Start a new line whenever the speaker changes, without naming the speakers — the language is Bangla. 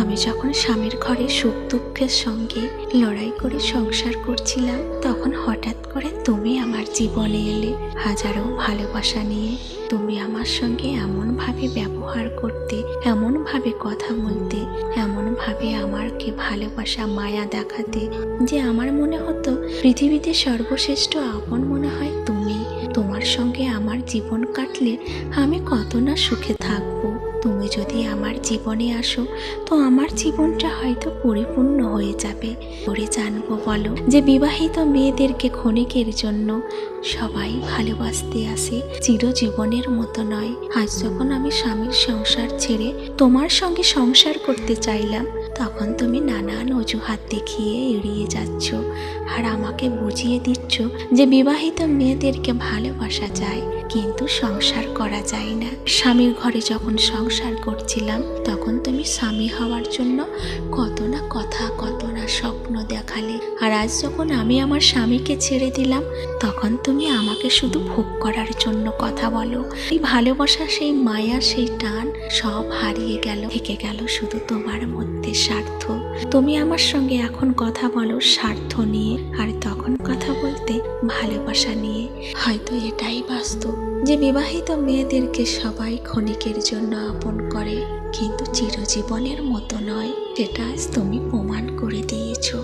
আমি যখন স্বামীর ঘরে সুখ দুঃখের সঙ্গে লড়াই করে সংসার করছিলাম, তখন হঠাৎ করে তুমি আমার জীবনে এলে হাজারো ভালোবাসা নিয়ে। তুমি আমার সঙ্গে এমনভাবে ব্যবহার করতে, এমনভাবে কথা বলতে, এমনভাবে আমাকে ভালোবাসা মায়া দেখাতে যে আমার মনে হতো পৃথিবীতে সর্বশ্রেষ্ঠ আপন মনে হয় তুমি। তোমার সঙ্গে আমার জীবন কাটলে আমি কত না সুখে থাকবো। তুমি যদি আমার জীবনে আসো তো আমার জীবনটা হয়তো পরিপূর্ণ হয়ে যাবে। করে জানবো বলো যে বিবাহিত মেয়েদেরকে ক্ষণিকের জন্য সবাই ভালোবাসতে আসে, চিরজীবনের মতো নয়। আজ যখন আমি স্বামীর সংসার ছেড়ে তোমার সঙ্গে সংসার করতে চাইলাম, তখন তুমি নানান অজুহাত দেখিয়ে এড়িয়ে যাচ্ছ আর আমাকে বুঝিয়ে দিচ্ছ যে বিবাহিত মেয়েদেরকে ভালোবাসা যায় কিন্তু সংসার করা যায় না। স্বামীর ঘরে যখন সংসার করছিলাম তখন তুমি স্বামী হওয়ার জন্য কত না কথা, কত না স্বপ্ন দেখালে। আর আজ যখন আমি আমার স্বামীকে ছেড়ে দিলাম তখন তুমি আমাকে শুধু ভোগ করার জন্য কথা বলো। এই ভালোবাসা, সেই মায়া, সেই টান সব হারিয়ে গেল। থেকে গেল শুধু তোমার মধ্যে স্বার্থ। তুমি আমার সঙ্গে এখন কথা বলো স্বার্থ নিয়ে, আর তখন কথা বলতে ভালোবাসা নিয়ে। হয়তো এটাই বাস্তব যে বিবাহিত মেয়েদেরকে সবাই ক্ষণিকের জন্য আপন করে কিন্তু চিরজীবনের মতো নয়। সেটা আজ তুমি প্রমাণ করে দিয়েছো।